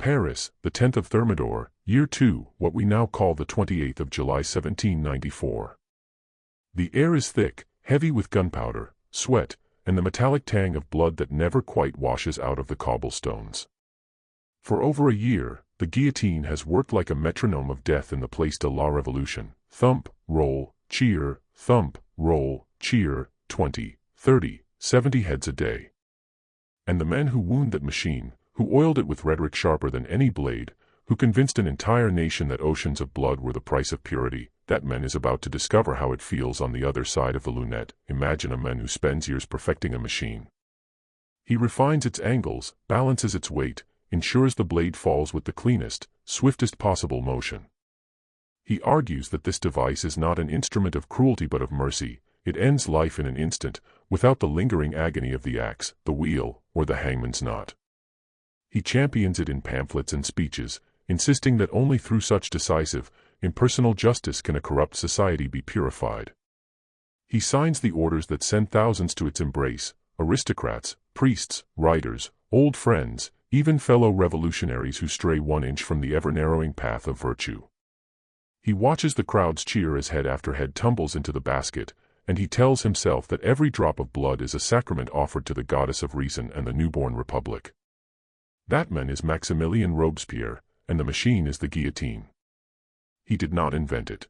Paris, the 10th of Thermidor, year 2, what we now call the 28th of July 1794. The air is thick, heavy with gunpowder, sweat, and the metallic tang of blood that never quite washes out of the cobblestones. For over a year, the guillotine has worked like a metronome of death in the Place de la Révolution. Thump, roll, cheer, thump, roll, cheer, 20, 30, 70 heads a day. And the men who wound that machine, who oiled it with rhetoric sharper than any blade, who convinced an entire nation that oceans of blood were the price of purity, that man is about to discover how it feels on the other side of the lunette. Imagine a man who spends years perfecting a machine. He refines its angles, balances its weight, ensures the blade falls with the cleanest, swiftest possible motion. He argues that this device is not an instrument of cruelty but of mercy. It ends life in an instant, without the lingering agony of the axe, the wheel, or the hangman's knot. He champions it in pamphlets and speeches, insisting that only through such decisive, impersonal justice can a corrupt society be purified. He signs the orders that send thousands to its embrace, aristocrats, priests, writers, old friends, even fellow revolutionaries who stray 1 inch from the ever-narrowing path of virtue. He watches the crowds cheer as head after head tumbles into the basket, and he tells himself that every drop of blood is a sacrament offered to the goddess of reason and the newborn republic. That man is Maximilien Robespierre, and the machine is the guillotine. He did not invent it.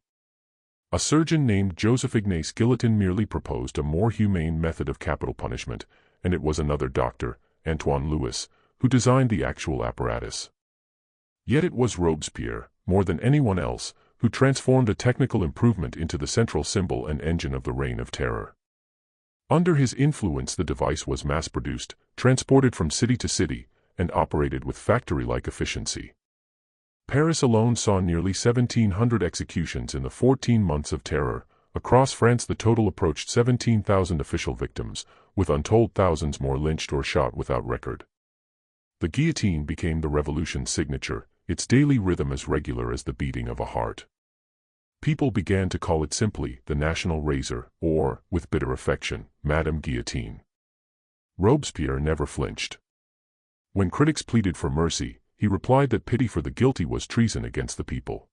A surgeon named Joseph-Ignace Guillotine merely proposed a more humane method of capital punishment, and it was another doctor, Antoine Louis, who designed the actual apparatus. Yet it was Robespierre, more than anyone else, who transformed a technical improvement into the central symbol and engine of the Reign of Terror. Under his influence the device was mass-produced, transported from city to city, and operated with factory-like efficiency. Paris alone saw nearly 1,700 executions in the 14 months of terror. Across France the total approached 17,000 official victims, with untold thousands more lynched or shot without record. The guillotine became the revolution's signature, its daily rhythm as regular as the beating of a heart. People began to call it simply the national razor, or, with bitter affection, Madame Guillotine. Robespierre never flinched. When critics pleaded for mercy, he replied that pity for the guilty was treason against the people.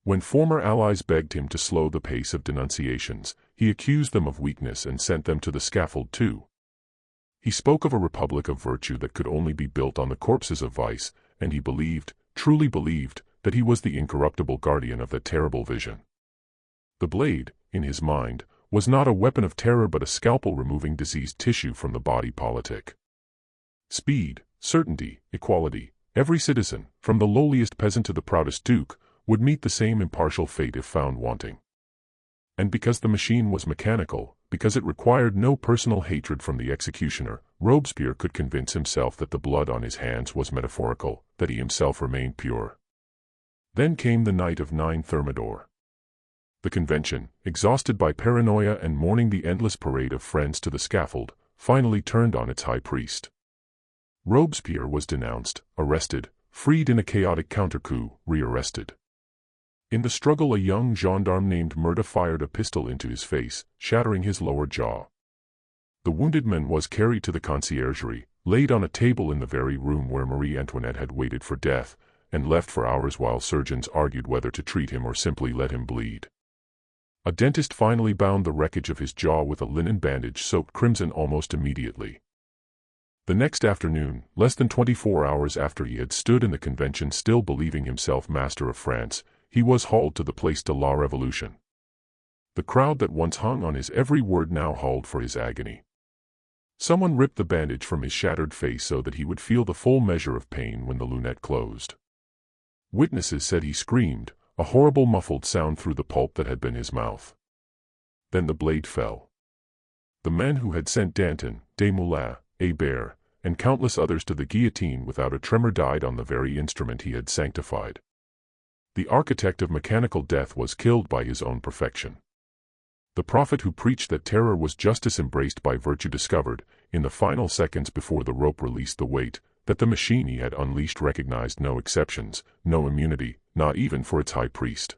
When former allies begged him to slow the pace of denunciations, he accused them of weakness and sent them to the scaffold too. He spoke of a republic of virtue that could only be built on the corpses of vice, and he believed, truly believed, that he was the incorruptible guardian of that terrible vision. The blade, in his mind, was not a weapon of terror but a scalpel removing diseased tissue from the body politic. Speed, certainty, equality, every citizen, from the lowliest peasant to the proudest duke, would meet the same impartial fate if found wanting. And because the machine was mechanical, because it required no personal hatred from the executioner, Robespierre could convince himself that the blood on his hands was metaphorical, that he himself remained pure. Then came the night of 9 Thermidor. The convention, exhausted by paranoia and mourning the endless parade of friends to the scaffold, finally turned on its high priest. Robespierre was denounced, arrested, freed in a chaotic counter-coup, re-arrested. In the struggle a young gendarme named Murda fired a pistol into his face, shattering his lower jaw. The wounded man was carried to the conciergerie, laid on a table in the very room where Marie Antoinette had waited for death, and left for hours while surgeons argued whether to treat him or simply let him bleed. A dentist finally bound the wreckage of his jaw with a linen bandage soaked crimson almost immediately. The next afternoon, less than 24 hours after he had stood in the convention still believing himself master of France, he was hauled to the Place de la Révolution. The crowd that once hung on his every word now hauled for his agony. Someone ripped the bandage from his shattered face so that he would feel the full measure of pain when the lunette closed. Witnesses said he screamed, a horrible muffled sound through the pulp that had been his mouth. Then the blade fell. The men who had sent Danton, Desmoulins, Hébert, and countless others to the guillotine without a tremor died on the very instrument he had sanctified. The architect of mechanical death was killed by his own perfection. The prophet who preached that terror was justice embraced by virtue discovered, in the final seconds before the rope released the weight, that the machine he had unleashed recognized no exceptions, no immunity, not even for its high priest.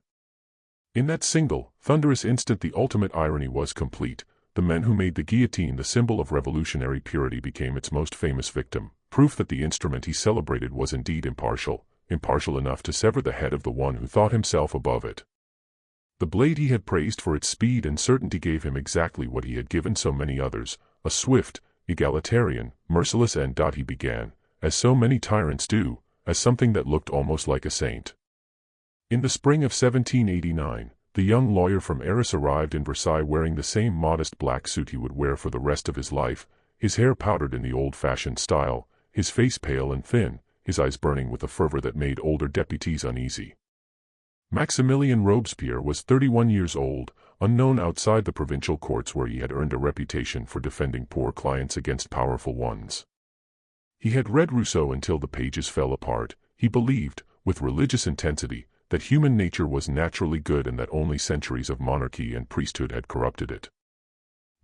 In that single, thunderous instant the ultimate irony was complete. The men who made the guillotine the symbol of revolutionary purity became its most famous victim, proof that the instrument he celebrated was indeed impartial enough to sever the head of the one who thought himself above it. The blade he had praised for its speed and certainty gave him exactly what he had given so many others, a swift, egalitarian, merciless end. He began, as so many tyrants do, as something that looked almost like a saint. In the spring of 1789, the young lawyer from Arras arrived in Versailles wearing the same modest black suit he would wear for the rest of his life, his hair powdered in the old-fashioned style, his face pale and thin, his eyes burning with a fervor that made older deputies uneasy. Maximilien Robespierre was 31 years old, unknown outside the provincial courts where he had earned a reputation for defending poor clients against powerful ones. He had read Rousseau until the pages fell apart. He believed, with religious intensity, that human nature was naturally good and that only centuries of monarchy and priesthood had corrupted it.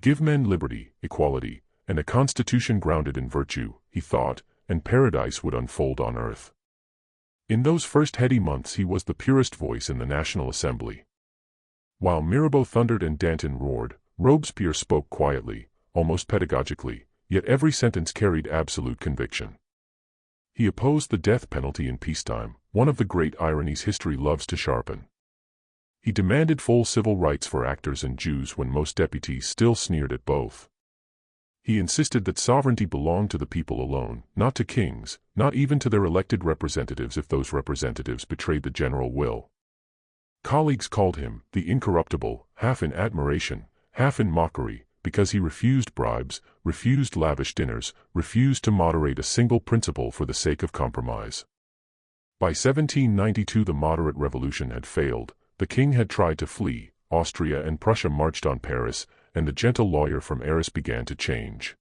Give men liberty, equality, and a constitution grounded in virtue, he thought, and paradise would unfold on earth. In those first heady months he was the purest voice in the National Assembly. While Mirabeau thundered and Danton roared, Robespierre spoke quietly, almost pedagogically, yet every sentence carried absolute conviction. He opposed the death penalty in peacetime, one of the great ironies history loves to sharpen. He demanded full civil rights for actors and Jews when most deputies still sneered at both. He insisted that sovereignty belonged to the people alone, not to kings, not even to their elected representatives if those representatives betrayed the general will. Colleagues called him the Incorruptible, half in admiration, half in mockery, because he refused bribes, refused lavish dinners, refused to moderate a single principle for the sake of compromise. By 1792 the moderate revolution had failed, the king had tried to flee, Austria and Prussia marched on Paris, and the gentle lawyer from Arras began to change.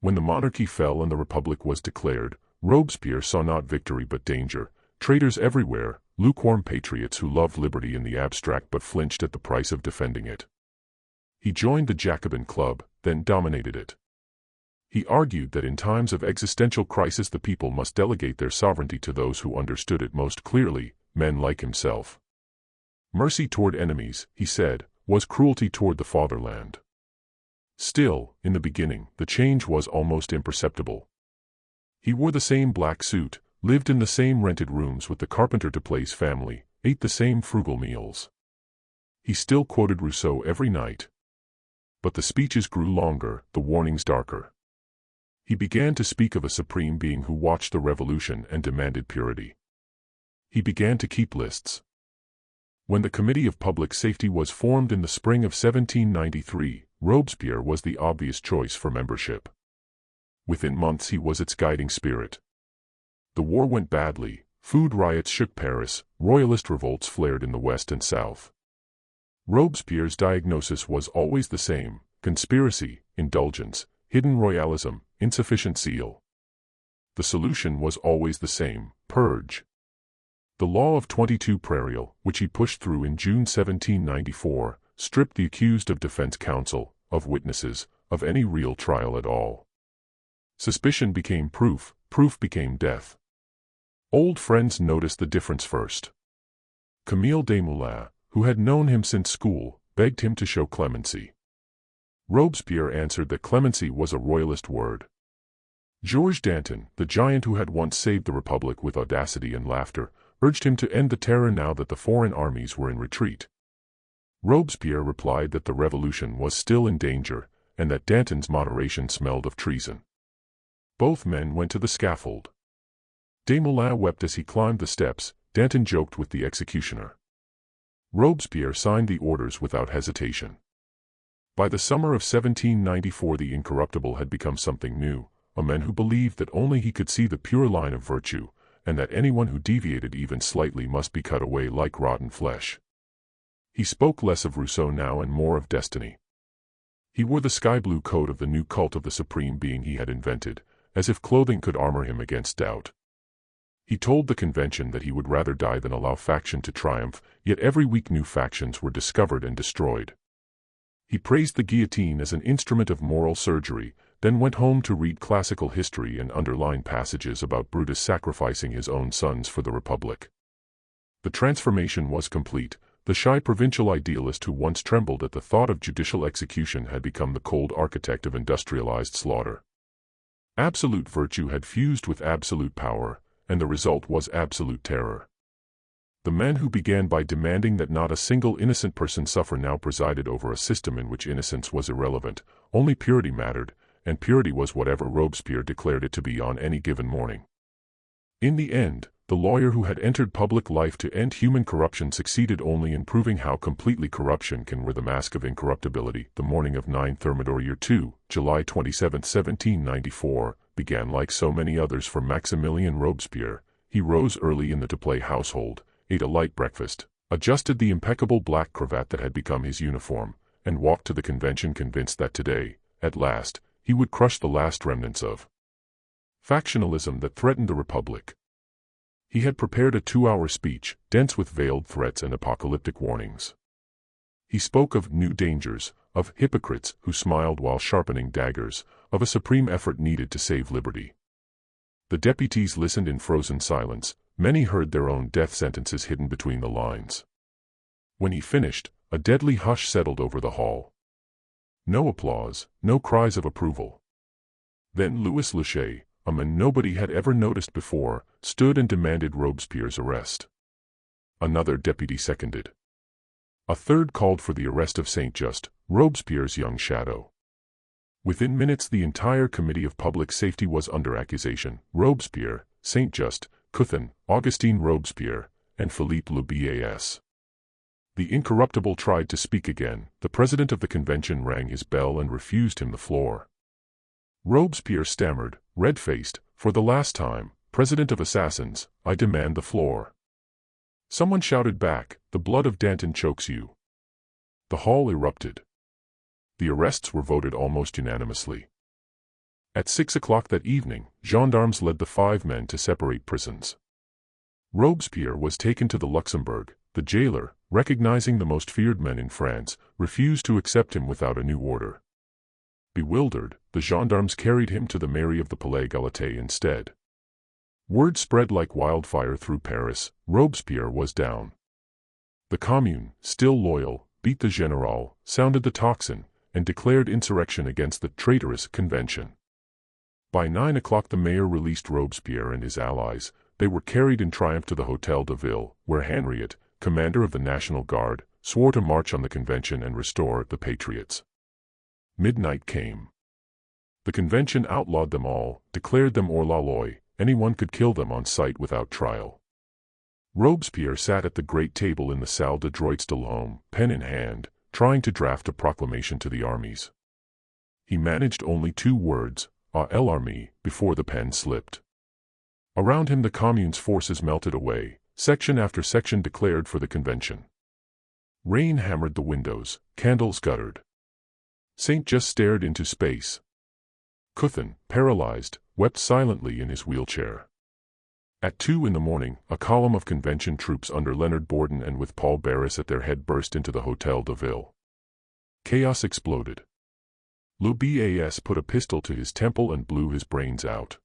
When the monarchy fell and the republic was declared, Robespierre saw not victory but danger, traitors everywhere, lukewarm patriots who loved liberty in the abstract but flinched at the price of defending it. He joined the Jacobin Club, then dominated it. He argued that in times of existential crisis the people must delegate their sovereignty to those who understood it most clearly, men like himself. Mercy toward enemies, he said, was cruelty toward the fatherland. Still, in the beginning, the change was almost imperceptible. He wore the same black suit, lived in the same rented rooms with the carpenter de Play's family, ate the same frugal meals. He still quoted Rousseau every night. But the speeches grew longer, the warnings darker. He began to speak of a supreme being who watched the revolution and demanded purity. He began to keep lists. When the Committee of Public Safety was formed in the spring of 1793, Robespierre was the obvious choice for membership. Within months he was its guiding spirit. The war went badly, food riots shook Paris, royalist revolts flared in the west and south. Robespierre's diagnosis was always the same: conspiracy, indulgence, hidden royalism, insufficient zeal. The solution was always the same: purge. The law of 22 Prairial, which he pushed through in June 1794, stripped the accused of defense counsel, of witnesses, of any real trial at all. Suspicion became proof, proof became death. Old friends noticed the difference first. Camille Desmoulins, who had known him since school, begged him to show clemency. Robespierre answered that clemency was a royalist word. Georges Danton, the giant who had once saved the Republic with audacity and laughter, urged him to end the terror now that the foreign armies were in retreat. Robespierre replied that the revolution was still in danger, and that Danton's moderation smelled of treason. Both men went to the scaffold. Desmoulins wept as he climbed the steps, Danton joked with the executioner. Robespierre signed the orders without hesitation. By the summer of 1794 the Incorruptible had become something new, a man who believed that only he could see the pure line of virtue, and that anyone who deviated even slightly must be cut away like rotten flesh. He spoke less of Rousseau now and more of destiny. He wore the sky-blue coat of the new cult of the supreme being he had invented, as if clothing could armor him against doubt. He told the convention that he would rather die than allow faction to triumph, yet every week new factions were discovered and destroyed. He praised the guillotine as an instrument of moral surgery, then went home to read classical history and underline passages about Brutus sacrificing his own sons for the Republic. The transformation was complete. The shy provincial idealist who once trembled at the thought of judicial execution had become the cold architect of industrialized slaughter. Absolute virtue had fused with absolute power, and the result was absolute terror. The men who began by demanding that not a single innocent person suffer now presided over a system in which innocence was irrelevant, only purity mattered, and purity was whatever Robespierre declared it to be on any given morning. In the end, the lawyer who had entered public life to end human corruption succeeded only in proving how completely corruption can wear the mask of incorruptibility. The morning of 9 Thermidor year 2, July 27, 1794, began like so many others for Maximilien Robespierre. He rose early in the to-play household, ate a light breakfast, adjusted the impeccable black cravat that had become his uniform, and walked to the convention convinced that today, at last, he would crush the last remnants of factionalism that threatened the Republic. He had prepared a 2-hour speech, dense with veiled threats and apocalyptic warnings. He spoke of new dangers, of hypocrites who smiled while sharpening daggers, of a supreme effort needed to save liberty. The deputies listened in frozen silence. Many heard their own death sentences hidden between the lines. When he finished, a deadly hush settled over the hall. No applause, no cries of approval. Then Louis XVI, a man nobody had ever noticed before, stood and demanded Robespierre's arrest. Another deputy seconded. A third called for the arrest of Saint-Just, Robespierre's young shadow. Within minutes the entire Committee of Public Safety was under accusation. Robespierre, Saint-Just, Guillotine, Augustin Robespierre, and Philippe Louis XVI. The Incorruptible tried to speak again. The president of the convention rang his bell and refused him the floor. Robespierre stammered, red-faced, "For the last time, President of Assassins, I demand the floor." Someone shouted back, "The blood of Danton chokes you." The hall erupted. The arrests were voted almost unanimously. At 6 o'clock that evening, gendarmes led the 5 men to separate prisons. Robespierre was taken to the Luxembourg. The jailer, recognizing the most feared men in France, refused to accept him without a new order. Bewildered, the gendarmes carried him to the mairie of the Palais Guillotine instead. Word spread like wildfire through Paris. Robespierre was down. The Commune, still loyal, beat the Général, sounded the tocsin, and declared insurrection against the traitorous convention. By 9 o'clock the mayor released Robespierre and his allies. They were carried in triumph to the Hôtel de Ville, where Henriot, commander of the National Guard, swore to march on the convention and restore the patriots. Midnight came. The convention outlawed them all, declared them hors-la-loi. Anyone could kill them on sight without trial. Robespierre sat at the great table in the Salle de Droits de l'Homme, pen in hand, trying to draft a proclamation to the armies. He managed only 2 words, "à l'armée," before the pen slipped. Around him the Commune's forces melted away. Section after section declared for the convention. Rain hammered the windows, candles guttered. Saint-Just stared into space. Guillotine, paralyzed, wept silently in his wheelchair. At 2 in the morning, a column of convention troops under Leonard Bourdon and with Paul Barras at their head burst into the Hôtel de Ville. Chaos exploded. Louis XVI put a pistol to his temple and blew his brains out.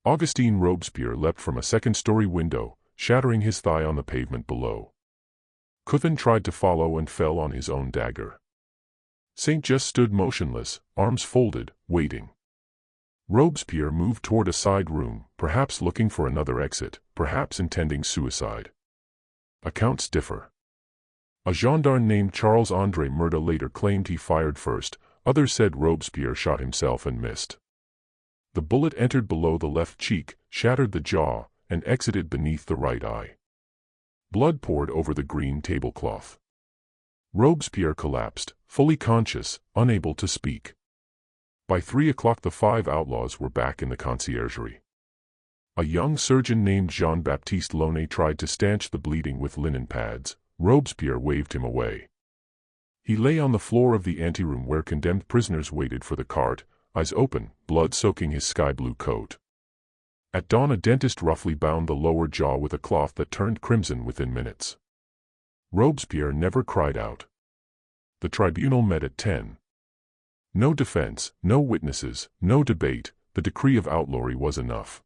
Augustin Robespierre leapt from a second-story window, shattering his thigh on the pavement below. Guillotine tried to follow and fell on his own dagger. Saint-Just stood motionless, arms folded, waiting. Robespierre moved toward a side room, perhaps looking for another exit, perhaps intending suicide. Accounts differ. A gendarme named Charles-André Murda later claimed he fired first, others said Robespierre shot himself and missed. The bullet entered below the left cheek, shattered the jaw, and exited beneath the right eye. Blood poured over the green tablecloth. Robespierre collapsed, fully conscious, unable to speak. By 3 o'clock the 5 outlaws were back in the conciergerie. A young surgeon named Jean-Baptiste Launay tried to stanch the bleeding with linen pads. Robespierre waved him away. He lay on the floor of the anteroom where condemned prisoners waited for the cart, eyes open, blood soaking his sky-blue coat. At dawn a dentist roughly bound the lower jaw with a cloth that turned crimson within minutes. Robespierre never cried out. The tribunal met at 10. No defense, no witnesses, no debate, the decree of outlawry was enough.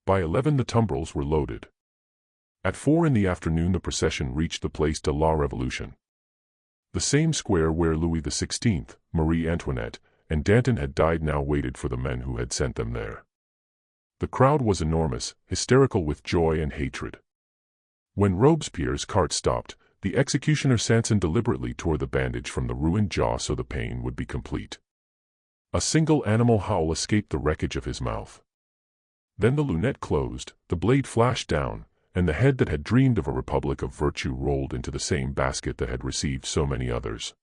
By 11 the tumbrils were loaded. At 4 in the afternoon the procession reached the Place de la Révolution. The same square where Louis XVI, Marie Antoinette, and Danton had died now waited for the men who had sent them there. The crowd was enormous, hysterical with joy and hatred. When Robespierre's cart stopped, the executioner Sanson deliberately tore the bandage from the ruined jaw so the pain would be complete. A single animal howl escaped the wreckage of his mouth. Then the lunette closed, the blade flashed down, and the head that had dreamed of a republic of virtue rolled into the same basket that had received so many others.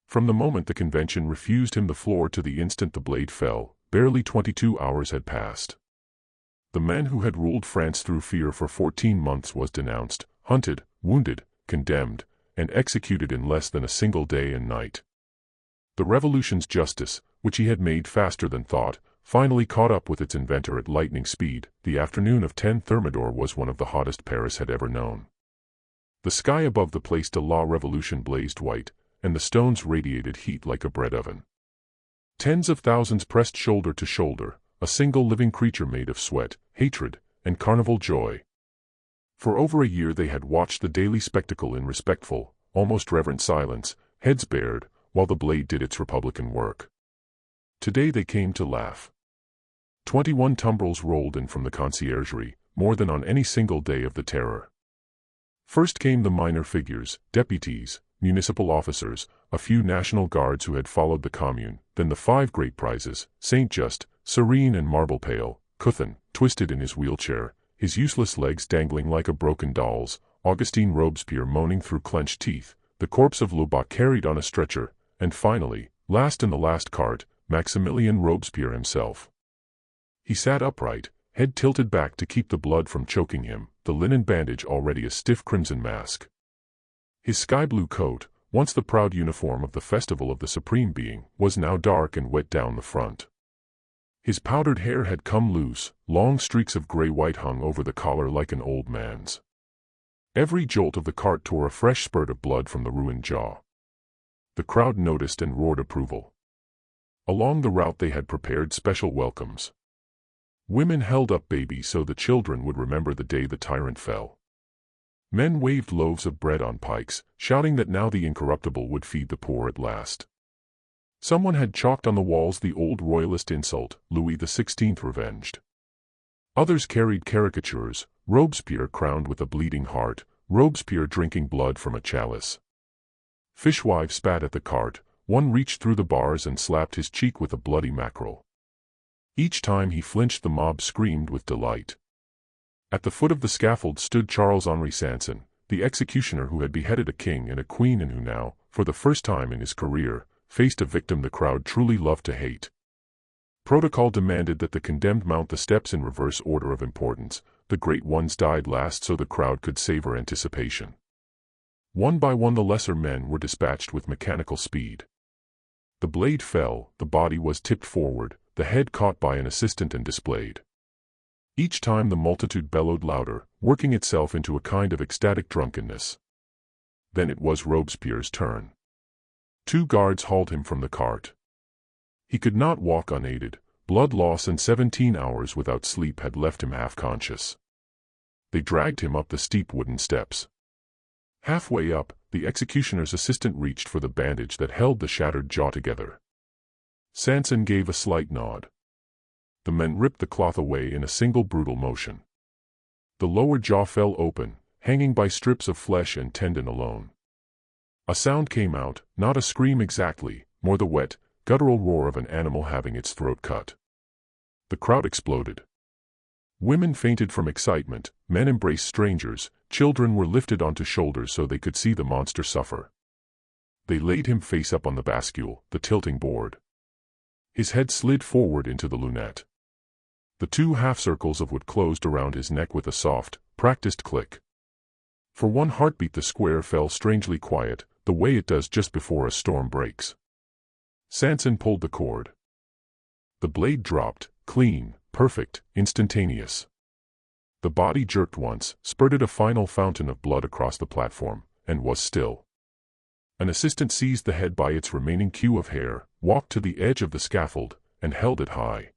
From the moment the convention refused him the floor to the instant the blade fell, barely 22 hours had passed. The man who had ruled France through fear for 14 months was denounced, hunted, wounded, condemned, and executed in less than a single day and night. The revolution's justice, which he had made faster than thought, finally caught up with its inventor at lightning speed. The afternoon of 10 Thermidor was one of the hottest Paris had ever known. The sky above the Place de la Revolution blazed white, and the stones radiated heat like a bread oven. Tens of thousands pressed shoulder to shoulder, a single living creature made of sweat, hatred, and carnival joy. For over a year they had watched the daily spectacle in respectful, almost reverent silence, heads bared, while the blade did its republican work. Today they came to laugh. 21 tumbrils rolled in from the conciergerie, more than on any single day of the terror. First came the minor figures, deputies, municipal officers, a few National Guards who had followed the Commune, then the 5 great prizes, Saint-Just, Serene and Marble Pale, Couthon, twisted in his wheelchair, his useless legs dangling like a broken doll's, Augustin Robespierre moaning through clenched teeth, the corpse of Lubac carried on a stretcher, and finally, last in the last cart, Maximilien Robespierre himself. He sat upright, head tilted back to keep the blood from choking him, the linen bandage already a stiff crimson mask. His sky-blue coat, once the proud uniform of the Festival of the Supreme Being, was now dark and wet down the front. His powdered hair had come loose, long streaks of gray-white hung over the collar like an old man's. Every jolt of the cart tore a fresh spurt of blood from the ruined jaw. The crowd noticed and roared approval. Along the route they had prepared special welcomes. Women held up babies so the children would remember the day the tyrant fell. Men waved loaves of bread on pikes, shouting that now the Incorruptible would feed the poor at last. Someone had chalked on the walls the old royalist insult, Louis XVI revenged. Others carried caricatures, Robespierre crowned with a bleeding heart, Robespierre drinking blood from a chalice. Fishwives spat at the cart, one reached through the bars and slapped his cheek with a bloody mackerel. Each time he flinched the mob screamed with delight. At the foot of the scaffold stood Charles-Henri Sanson, the executioner who had beheaded a king and a queen and who now, for the first time in his career, faced a victim the crowd truly loved to hate. Protocol demanded that the condemned mount the steps in reverse order of importance. The great ones died last so the crowd could savor anticipation. One by one the lesser men were dispatched with mechanical speed. The blade fell, the body was tipped forward, the head caught by an assistant and displayed. Each time the multitude bellowed louder, working itself into a kind of ecstatic drunkenness. Then it was Robespierre's turn. 2 guards hauled him from the cart. He could not walk unaided, blood loss and 17 hours without sleep had left him half-conscious. They dragged him up the steep wooden steps. Halfway up, the executioner's assistant reached for the bandage that held the shattered jaw together. Sanson gave a slight nod. The men ripped the cloth away in a single brutal motion. The lower jaw fell open, hanging by strips of flesh and tendon alone. A sound came out, not a scream exactly, more the wet, guttural roar of an animal having its throat cut. The crowd exploded. Women fainted from excitement, men embraced strangers, children were lifted onto shoulders so they could see the monster suffer. They laid him face up on the bascule, the tilting board. His head slid forward into the lunette. The 2 half-circles of wood closed around his neck with a soft, practiced click. For one heartbeat the square fell strangely quiet, the way it does just before a storm breaks. Sanson pulled the cord. The blade dropped, clean, perfect, instantaneous. The body jerked once, spurted a final fountain of blood across the platform, and was still. An assistant seized the head by its remaining queue of hair, walked to the edge of the scaffold, and held it high.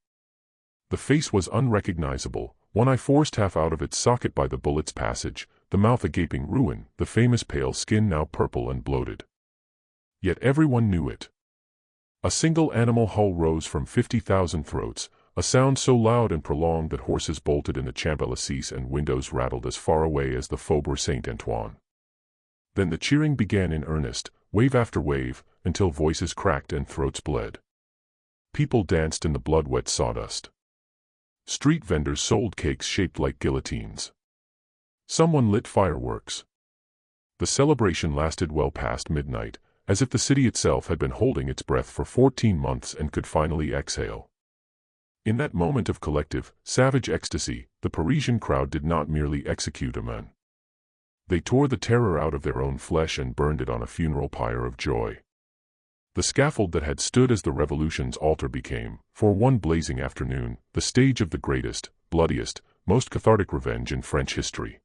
The face was unrecognizable, one eye forced half out of its socket by the bullet's passage, the mouth a gaping ruin, the famous pale skin now purple and bloated. Yet everyone knew it. A single animal howl rose from 50,000 throats, a sound so loud and prolonged that horses bolted in the Champs-Élysées and windows rattled as far away as the Faubourg Saint-Antoine. Then the cheering began in earnest, wave after wave, until voices cracked and throats bled. People danced in the blood-wet sawdust. Street vendors sold cakes shaped like guillotines. Someone lit fireworks. The celebration lasted well past midnight, as if the city itself had been holding its breath for 14 months and could finally exhale. In that moment of collective, savage ecstasy, the Parisian crowd did not merely execute a man. They tore the terror out of their own flesh and burned it on a funeral pyre of joy. The scaffold that had stood as the revolution's altar became, for one blazing afternoon, the stage of the greatest, bloodiest, most cathartic revenge in French history.